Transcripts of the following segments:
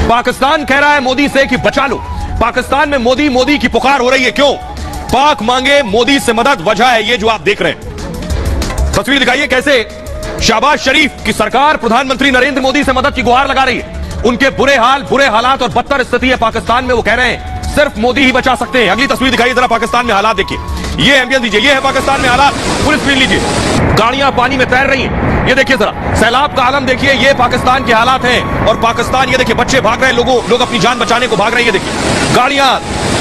पाकिस्तान कह रहा है मोदी से कि बचा लो। पाकिस्तान में मोदी मोदी की पुकार हो रही है। क्यों? पाक मांगे मोदी से मदद, वजह है ये जो आप देख रहे हैं। तस्वीर दिखाइए कैसे शहबाज शरीफ की सरकार प्रधानमंत्री नरेंद्र मोदी से मदद की गुहार लगा रही है। उनके बुरे हाल, बुरे हालात और बदतर स्थिति है पाकिस्तान में। वो कह रहे हैं सिर्फ मोदी ही बचा सकते हैं। अगली तस्वीर दिखाइए जरा, पाकिस्तान में हालात देखिए। ये एम्बियंस दीजिए, ये है पाकिस्तान में हालात। पूरी स्क्रीन लीजिए, गाड़ियां पानी में तैर रही हैं। ये देखिए जरा, सैलाब का आलम देखिए। ये पाकिस्तान के हालात हैं। और पाकिस्तान, ये देखिए बच्चे भाग रहे हैं, लोग अपनी जान बचाने को भाग रहे हैं। ये देखिए गाड़ियां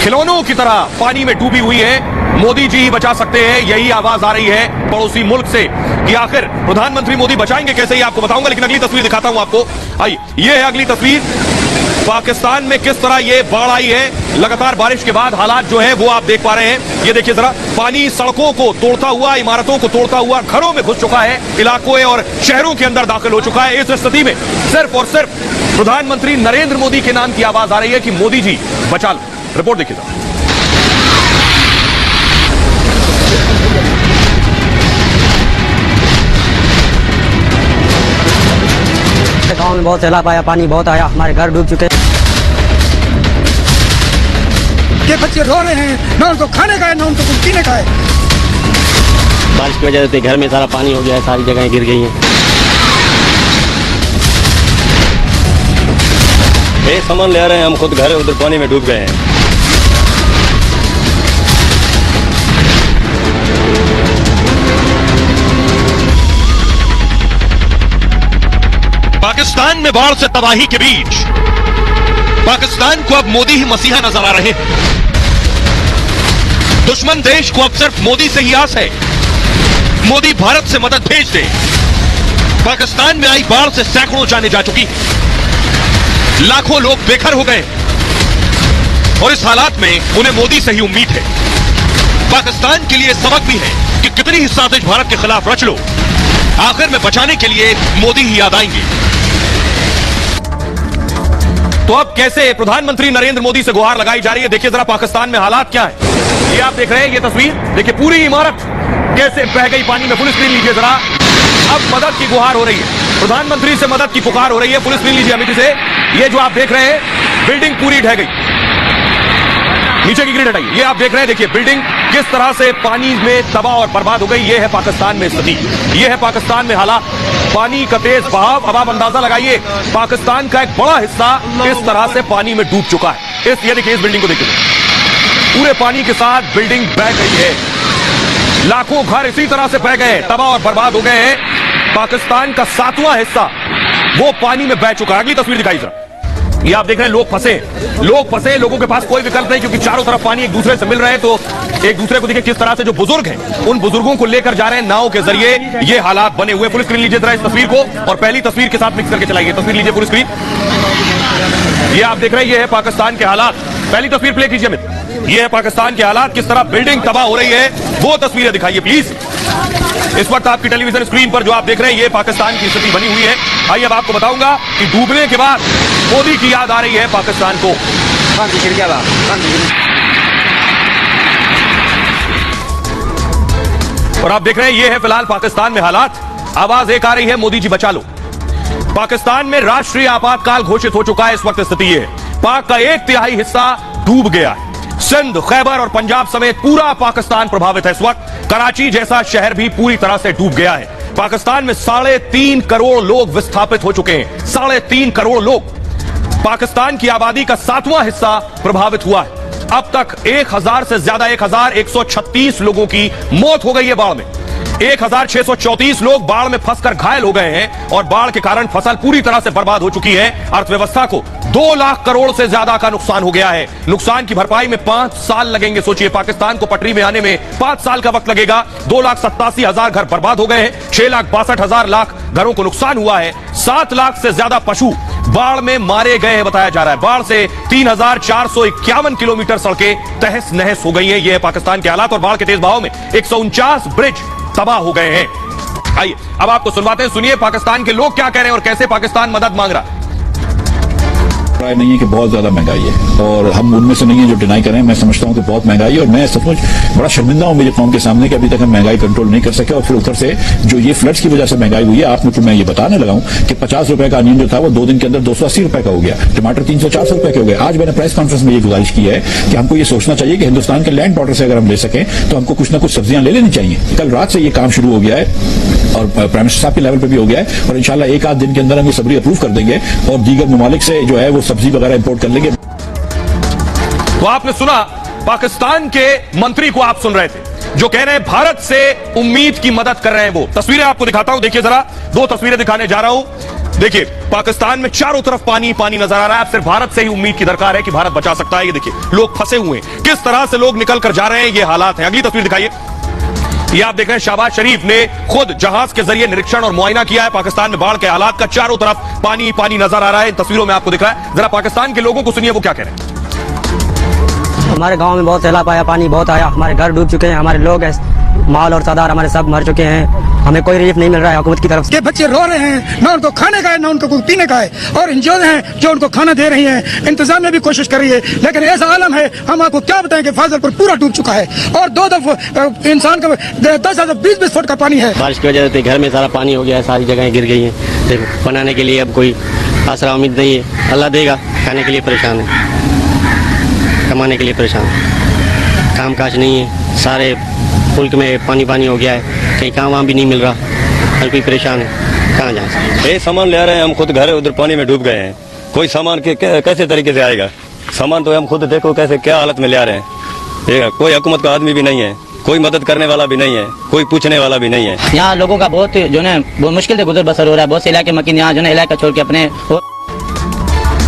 खिलौनों की तरह पानी में डूबी हुई है। मोदी जी ही बचा सकते हैं, यही आवाज आ रही है पड़ोसी मुल्क से कि आखिर प्रधानमंत्री मोदी बचाएंगे कैसे, ये आपको बताऊंगा। लेकिन अगली तस्वीर दिखाता हूं आपको। आइए, ये है अगली तस्वीर। पाकिस्तान में किस तरह ये बाढ़ आई है। लगातार बारिश के बाद हालात जो है वो आप देख पा रहे हैं। ये देखिए जरा, पानी सड़कों को तोड़ता हुआ, इमारतों को तोड़ता हुआ घरों में घुस चुका है, इलाकों और शहरों के अंदर दाखिल हो चुका है। इस स्थिति में सिर्फ और सिर्फ प्रधानमंत्री नरेंद्र मोदी के नाम की आवाज आ रही है कि मोदी जी बचा लो। रिपोर्ट देखिए जरा। गाँव में बहुत सैलाब आया, पानी बहुत आया, हमारे घर डूब चुके। के बच्चे रो रहे हैं, ना उनको खाने का है ना उनको कुछ पीने का है। बारिश की वजह से घर में सारा पानी हो गया है, सारी जगहें गिर गई हैं। ये सामान ले रहे हैं हम खुद, घर उधर पानी में डूब गए हैं। पाकिस्तान में बाढ़ से तबाही के बीच पाकिस्तान को अब मोदी ही मसीहा नजर आ रहे हैं। दुश्मन देश को अब सिर्फ मोदी से ही आस है, मोदी भारत से मदद भेज दे। पाकिस्तान में आई बाढ़ से सैकड़ों जानें जा चुकी, लाखों लोग बेघर हो गए और इस हालात में उन्हें मोदी से ही उम्मीद है। पाकिस्तान के लिए सबक भी है कि कितनी ही साजिश भारत के खिलाफ रच लो, आखिर में बचाने के लिए मोदी ही याद आएंगे। तो अब कैसे प्रधानमंत्री नरेंद्र मोदी से गुहार लगाई जा रही है। देखिए जरा पाकिस्तान में हालात क्या है। ये आप देख रहे हैं, ये तस्वीर देखिए, पूरी इमारत कैसे बह गई पानी में। फुल स्क्रीन लीजिए जरा। अब मदद की गुहार हो रही है, प्रधानमंत्री से मदद की पुकार हो रही है। फुल स्क्रीन लीजिए अमित से। ये जो आप देख रहे हैं, बिल्डिंग पूरी ढह गई, नीचे की ग्रिड हटाइए। ये आप देख रहे हैं, देखिए बिल्डिंग किस तरह से पानी में तबाह और बर्बाद हो गई। ये है पाकिस्तान में स्थिति, ये है पाकिस्तान में हालात, पानी का तेज बहाव। अब आप अंदाजा लगाइए, पाकिस्तान का एक बड़ा हिस्सा इस तरह से पानी में डूब चुका है। ये देखिए, इस बिल्डिंग को देखिए, पूरे पानी के साथ बिल्डिंग बह गई है। लाखों घर इसी तरह से बह गए, तबाह और बर्बाद हो गए हैं। पाकिस्तान का 7वां हिस्सा वो पानी में बह चुका है। अगली तस्वीर दिखाई जरा। ये आप देख रहे हैं, लोग फंसे, लोगों के पास कोई विकल्प नहीं, क्योंकि चारों तरफ पानी एक दूसरे से मिल रहे हैं। तो एक दूसरे को देखिए किस तरह से जो बुजुर्ग हैं, उन बुजुर्गों को लेकर जा रहे हैं नाव के जरिए। ये हालात बने हुए। फुल स्क्रीन लीजिए जरा इस तस्वीर को, और पहली तस्वीर के साथ मिक्स करके चलाइए। तस्वीर लीजिए पूरी स्क्रीन। ये आप देख रहे हैं, ये है पाकिस्तान के हालात। पहली तस्वीर प्ले कीजिए अमित। ये है पाकिस्तान के हालात, किस तरह बिल्डिंग तबाह हो रही है, वो तस्वीरें दिखाइए प्लीज। इस वक्त आपकी टेलीविजन स्क्रीन पर जो आप देख रहे हैं, ये पाकिस्तान की स्थिति बनी हुई है। आइए अब आपको बताऊंगा कि डूबने के बाद मोदी की याद आ रही है पाकिस्तान को। और आप देख रहे हैं, ये है फिलहाल पाकिस्तान में हालात। आवाज एक आ रही है, मोदी जी बचा लो। पाकिस्तान में राष्ट्रीय आपातकाल घोषित हो चुका है। इस वक्त स्थिति है, पाक का 1/3 हिस्सा डूब गया है। सिंध, खैबर और पंजाब समेत पूरा पाकिस्तान प्रभावित है इस वक्त। कराची जैसा शहर भी पूरी तरह से डूब गया है। पाकिस्तान में 3.5 करोड़ लोग विस्थापित हो चुके हैं। 3.5 करोड़ लोग। पाकिस्तान की आबादी का 7वां हिस्सा प्रभावित हुआ है। अब तक 1000 से ज्यादा 1136 लोगों की मौत हो गई है बाढ़ में। 1634 लोग बाढ़ में फंसकर घायल हो गए हैं और बाढ़ के कारण फसल पूरी तरह से बर्बाद हो चुकी है। अर्थव्यवस्था को 2 लाख करोड़ से ज्यादा का नुकसान हो गया है। नुकसान की भरपाई में 5 साल लगेंगे। सोचिए, पाकिस्तान को पटरी में आने में 5 साल का वक्त लगेगा। 2,87,000 घर बर्बाद हो गए हैं। 6,62,000 घरों को नुकसान हुआ है। 7 लाख से ज्यादा पशु बाढ़ में मारे गए हैं बताया जा रहा है। बाढ़ से 3,451 किलोमीटर सड़कें तहस नहस हो गई हैं। यह है पाकिस्तान के हालात। और बाढ़ के तेज बहाव में 149 ब्रिज तबाह हो गए हैं। आइए अब आपको सुनवाते हैं, सुनिए पाकिस्तान के लोग क्या कह रहे हैं और कैसे पाकिस्तान मदद मांग रहा है। राय नहीं है कि बहुत ज्यादा महंगाई है, और हम उनमें से नहीं है जो डिनाई करें। मैं समझता हूं कि बहुत महंगाई है, और मैं सचमुच बड़ा शर्मिंदा हूं मेरी कौम के सामने कि अभी तक हम महंगाई कंट्रोल नहीं कर सके। और फिर ऊपर से जो ये फ्लड्स की वजह से महंगाई हुई है, आपने तो मैं ये बताने लगा हूं कि 50 रुपए का अनियन जो था वो 2 दिन के अंदर 280 रुपए का हो गया, टमाटर 300-400 रुपए के हो गए। आज मैंने प्रेस कॉन्फ्रेंस में ये गुजारिश की है कि हमको ये सोचना चाहिए कि हिंदुस्तान के लैंड बॉर्डर से अगर हम ले सकें तो हमको कुछ ना कुछ सब्जियां ले लेनी चाहिए। कल रात से ये काम शुरू हो गया है और प्राइम मिनिस्टर साहब के लेवल पे भी हो गया है, और इंशाल्लाह एक आध दिन के अंदर हम ये सब्जी अप्रूव कर देंगे और दीगर ममालिक से जो है वो सब्जी वगैरह इंपोर्ट कर लेंगे। तो आपने सुना, पाकिस्तान के मंत्री को आप सुन रहे थे जो कह रहे हैं भारत से उम्मीद की मदद कर रहे हैं। वो तस्वीरें आपको दिखाता हूं, देखिए जरा, 2 तस्वीरें दिखाने जा रहा हूं। देखिए, पाकिस्तान में चारों तरफ पानी पानी नजर आ रहा है। अब सिर्फ भारत से ही उम्मीद की दरकार है कि भारत बचा सकता है। ये देखिए, लोग फंसे हुए हैं, किस तरह से लोग निकल कर जा रहे हैं, ये हालात हैं। अगली तस्वीर दिखाइए। ये आप देख रहे हैं, शहबाज शरीफ ने खुद जहाज के जरिए निरीक्षण और मुआयना किया है पाकिस्तान में बाढ़ के हालात का। चारों तरफ पानी पानी नजर आ रहा है, इन तस्वीरों में आपको दिख रहा है। जरा पाकिस्तान के लोगों को सुनिए वो क्या कह रहे हैं। हमारे गांव में बहुत सैलाब आया, पानी बहुत आया, हमारे घर डूब चुके हैं, हमारे लोग माल और सादार हमारे सब मर चुके हैं। हमें कोई रिलीफ नहीं मिल रहा है हुकूमत की तरफ से। के बच्चे रो रहे हैं, ना उनको खाने का है ना उनको पीने का है, और एनजीओ हैं जो उनको खाना दे रही हैं, इंतजामिया भी कोशिश कर रही है, लेकिन ऐसा आलम है हम आपको क्या बताएं कि फाजिलपुर पूरा डूब चुका है, और 2 दफा इंसान का 10-20 फुट का पानी है। बारिश की वजह से घर में सारा पानी हो गया है, सारी जगह गिर गई हैं। देखो, बनाने के लिए अब कोई आसरा उम्मीद नहीं है। अल्लाह देगा, खाने के लिए परेशान है, कमाने के लिए परेशान है, काम काज नहीं है, सारे मुल्क में पानी पानी हो गया है, कहीं काम वाम भी नहीं मिल रहा, हर कोई परेशान है, कहाँ जाए। ये सामान ले रहे हैं हम खुद, घर उधर पानी में डूब गए हैं, कोई सामान के कैसे तरीके से आएगा सामान, तो हम खुद देखो कैसे क्या हालत में ले आ रहे हैं। ये कोई हुकूमत का आदमी भी नहीं है, कोई मदद करने वाला भी नहीं है, कोई पूछने वाला भी नहीं है। यहाँ लोगों का बहुत जो है बहुत मुश्किल से गुजर बसर हो रहा है। बहुत से इलाके मकीन यहाँ जो है इलाका छोड़ के अपने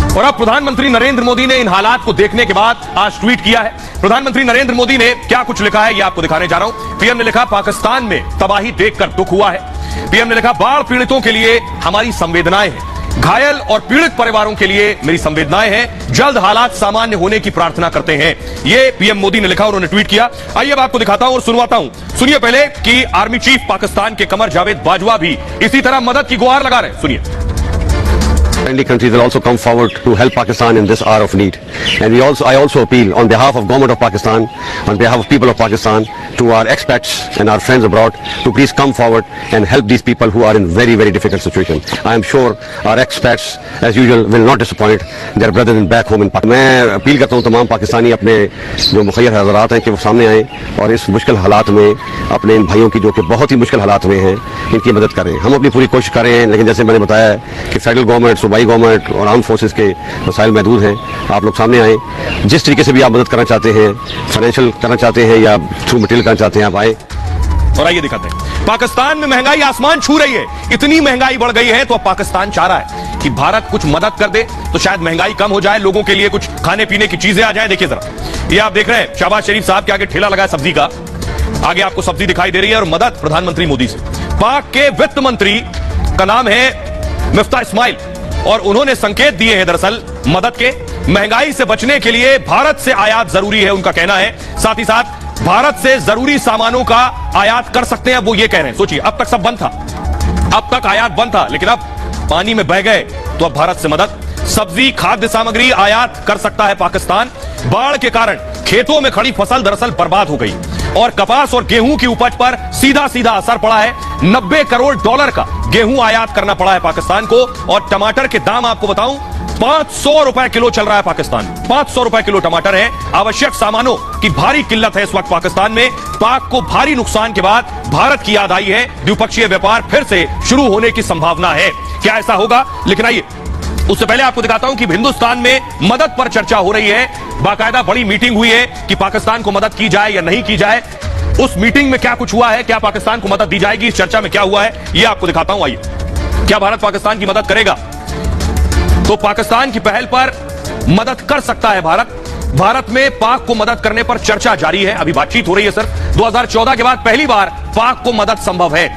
और अब प्रधानमंत्री नरेंद्र मोदी ने इन हालात को देखने के बाद आज ट्वीट किया है। प्रधानमंत्री नरेंद्र मोदी ने क्या कुछ लिखा है ये आपको दिखाने जा रहा हूं। पीएम ने लिखा, पाकिस्तान में तबाही देखकर दुख हुआ है। पीएम ने लिखा, बाढ़ पीड़ितों के लिए हमारी संवेदनाएं हैं, घायल और पीड़ित परिवारों के लिए मेरी संवेदनाएं हैं, जल्द हालात सामान्य होने की प्रार्थना करते हैं। ये पीएम मोदी ने लिखा, उन्होंने ट्वीट किया। आइए अब आपको दिखाता हूं और सुनवाता हूं। सुनिए पहले कि आर्मी चीफ पाकिस्तान के कमर जावेद बाजवा भी इसी तरह मदद की गुहार लगा रहे हैं। सुनिए। Friendly countries will also come forward to help Pakistan in this hour of need, and I also appeal on behalf of government of Pakistan, on behalf of people of Pakistan, to our expats and our friends abroad to please come forward and help these people who are in very very difficult situation. I am sure our expats as usual will not disappoint their brothers in back home in Pakistan. मैं appeal करता हूँ तमाम पाकिस्तानी अपने जो मुखिर हज़रात हैं कि वो सामने आएँ और इस मुश्किल हालात में अपने इन भाइयों की जो कि बहुत ही मुश्किल हालात में हैं इनकी मदद करें। हम अपनी पूरी कोशिश कर रहे हैं, लेकिन जैसे मैंने बताया कि फेडरल गवर्नमेंट, सूबाई गवर्नमेंट और आर्म फोर्सेस के वसाइल महदूद हैं। आप लोग सामने आए, जिस तरीके से भी आप मदद करना चाहते हैं, फाइनेंशियल करना चाहते हैं या थ्रू मटेरियल करना चाहते हैं, आप आए। और आइए दिखाते हैं, पाकिस्तान में महंगाई आसमान छू रही है। इतनी महंगाई बढ़ गई है तो अब पाकिस्तान चाह रहा है कि भारत कुछ मदद कर दे तो शायद महंगाई कम हो जाए, लोगों के लिए कुछ खाने पीने की चीजें आ जाए। देखिए जरा, ये आप देख रहे हैं, शहबाज शरीफ साहब के आगे ठेला लगा है सब्जी का, आगे आपको सब्जी दिखाई दे रही है और मदद प्रधानमंत्री मोदी से। पाक के वित्त मंत्री का नाम है मिफ्ता इस्माइल और उन्होंने संकेत दिए हैं दरअसल मदद के। महंगाई से बचने के लिए भारत से आयात जरूरी है, उनका कहना है। साथ ही साथ भारत से जरूरी सामानों का आयात कर सकते हैं, वो ये कह रहे हैं। सोचिए, अब तक सब बंद था, अब तक आयात बंद था, लेकिन अब पानी में बह गए तो अब भारत से मदद, सब्जी, खाद्य सामग्री आयात कर सकता है पाकिस्तान। बाढ़ के कारण खेतों में खड़ी फसल दरअसल बर्बाद हो गई और कपास और गेहूं की उपज पर सीधा सीधा असर पड़ा है। $90 करोड़ का गेहूं आयात करना पड़ा है पाकिस्तान को। और टमाटर के दाम आपको बताऊं, 500 रुपए किलो चल रहा है पाकिस्तान, 500 रुपए किलो टमाटर है। आवश्यक सामानों की भारी किल्लत है इस वक्त पाकिस्तान में। पाक को भारी नुकसान के बाद भारत की याद आई है, द्विपक्षीय व्यापार फिर से शुरू होने की संभावना है। क्या ऐसा होगा? लेकिन आइए उससे पहले आपको दिखाता हूं कि हिंदुस्तान में मदद पर चर्चा हो रही है। बाकायदा बड़ी मीटिंग हुई है कि पाकिस्तान को मदद की जाए या नहीं की जाए। उस मीटिंग में क्या कुछ हुआ है, क्या पाकिस्तान को मदद दी जाएगी, इस चर्चा में क्या हुआ है, यह आपको दिखाता हूं। आइए, क्या भारत पाकिस्तान की मदद करेगा? तो पाकिस्तान की पहल पर मदद कर सकता है भारत। भारत में पाक को मदद करने पर चर्चा जारी है, अभी बातचीत हो रही है सर। 2014 के बाद पहली बार पाक को मदद संभव है।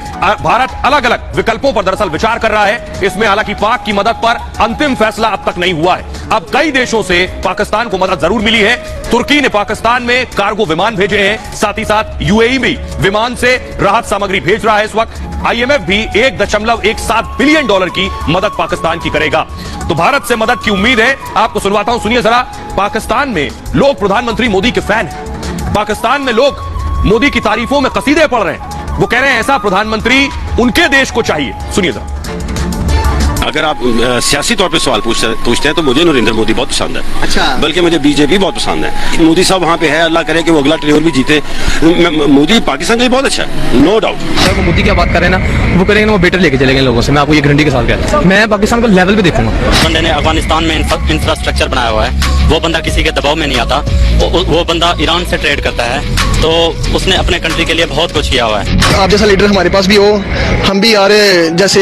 भारत अलग अलग विकल्पों पर दरअसल विचार कर रहा है। इसमें हालांकि पाक की मदद पर अंतिम फैसला अब तक नहीं हुआ है। अब कई देशों से पाकिस्तान को मदद जरूर मिली है। तुर्की ने पाकिस्तान में कार्गो विमान भेजे हैं, साथ ही साथ यूएई भी विमान से राहत सामग्री भेज रहा है इस वक्त। आईएमएफ भी $1.17 बिलियन की मदद पाकिस्तान की करेगा। तो भारत से मदद की उम्मीद है। आपको सुनवाता हूं, सुनिए जरा। पाकिस्तान में लोग प्रधानमंत्री मोदी के फैन हैं। पाकिस्तान में लोग मोदी की तारीफों में कसीदे पढ़ रहे हैं। वो कह रहे हैं ऐसा प्रधानमंत्री उनके देश को चाहिए। सुनिए जरा। अगर आप सियासी तौर पे सवाल पूछते हैं तो मुझे नरेंद्र मोदी बहुत पसंद है। अच्छा। बल्कि मुझे बीजेपी बहुत पसंद है। मोदी साहब वहाँ पे है, अल्लाह करे कि वो अगला ट्रेन भी जीते। मोदी पाकिस्तान के लिए बहुत अच्छा है, नो डाउट। सर वो मोदी की बात करें ना, वो करेंगे ना, वो बेटर लेके चलेंगे लोगों से। मैं आपको ये गारंटी के साथ कह रहा हूं। मैं पाकिस्तान को लेवल पे देखूंगा। बंदे ने अफगानिस्तान में इंफ्रास्ट्रक्चर बनाया हुआ है, वो बंदा किसी के दबाव में नहीं आता। वो बंदा ईरान से ट्रेड करता है, तो उसने अपने कंट्री के लिए बहुत कुछ किया हुआ है। आप जैसा लीडर हमारे पास भी हो, हम भी आ रहे जैसे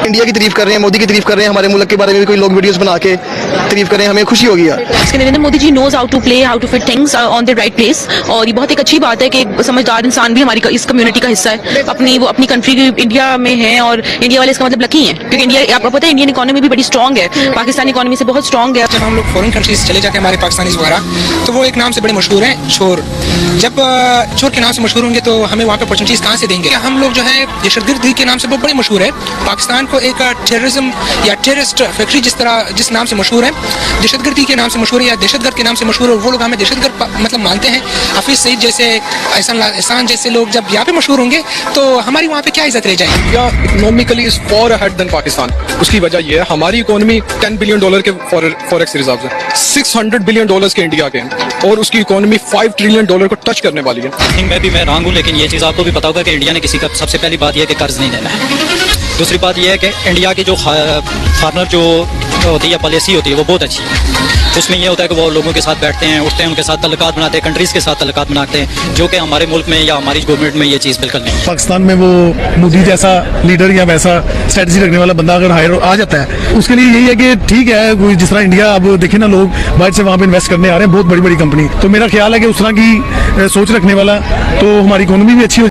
इंडिया की तारीफ कर रहे हैं, मोदी की तारीफ कर रहे हैं, हमारे मुल्क के बारे में भी कोई लोग वीडियोस बना के तारीफ करें, हमें खुशी होगी यार। Narendra Modi ji knows how to play, how to fit things on the right place. और ये बहुत एक अच्छी बात है कि एक समझदार इंसान भी हमारी इस कम्युनिटी का हिस्सा है। वो अपनी कंट्री इंडिया में है, और इंडिया वाले इसका मतलब लकी हैं, क्योंकि इंडिया, आपको पता है, इंडियन इकोनॉमी भी बड़ी स्ट्रॉन्ग है, पाकिस्तानी इकोनॉमी से बहुत स्ट्रॉन्ग है। जब हम लोग फॉरेन कंट्रीज चले जाते हैं, हमारे पाकिस्तानी वगैरह, तो वो एक नाम से बड़े मशहूर हैं, चोर। जब चोर के नाम से मशहूर होंगे तो हमें वहाँ पे अपॉर्चुनिटीज कहाँ से देंगे? हम लोग जो है दहशतगर्दी के नाम से बहुत बड़े मशहूर है। पाकिस्तान को एक टेररिज्म या टेररिस्ट फैक्ट्री जिस नाम से मशहूर है, दहशतगर्दी के नाम से मशहूर है या दहशतगर्द के नाम से मशहूर है, वो लोग हमें दहशतगर्द मतलब मानते हैं। हाफिज सईद जैसे, एहसान जैसे लोग जब यहाँ पे मशहूर होंगे तो हमारी वहाँ पे क्या इज्जत रह जाएगी? India economically is far ahead than Pakistan. उसकी वजह यह है हमारी इकोनॉमी $10 बिलियन के फॉरेक्स रिजर्व है, $600 बिलियन के इंडिया के हैं, और उसकी इकोनॉमी $5 ट्रिलियन को टच करने वाली है। आई थिंक मैं रॉन्ग हूँ, लेकिन ये चीज़ आपको भी पता होगा कि इंडिया ने किसी का, सबसे पहली बात यह है कि कर्ज नहीं देना है। दूसरी बात यह है कि इंडिया की जो फॉरनर जो होती है पॉलिसी होती है, वो बहुत अच्छी है। उसमें यह होता है कि वो लोगों के साथ बैठते हैं, उठते हैं, उनके साथ तल्लुकात बनाते हैं, कंट्रीज़ के साथ तल्लुकात बनाते हैं, जो कि हमारे मुल्क में या हमारी गवर्नमेंट में ये चीज़ बिल्कुल नहीं है। पाकिस्तान में वो मोदी जैसा लीडर या वैसा स्ट्रेटजी रखने वाला बंदा अगर हायर आ जाता है, उसके लिए यही है कि ठीक है, कोई जिस तरह इंडिया, अब देखे ना लोग बाहर से वहाँ पे इन्वेस्ट करने आ रहे हैं, बहुत बड़ी बड़ी कंपनी। तो मेरा ख्याल है कि उस तरह की सोच रखने वाला, तो हमारी इकोनॉमी भी अच्छी हो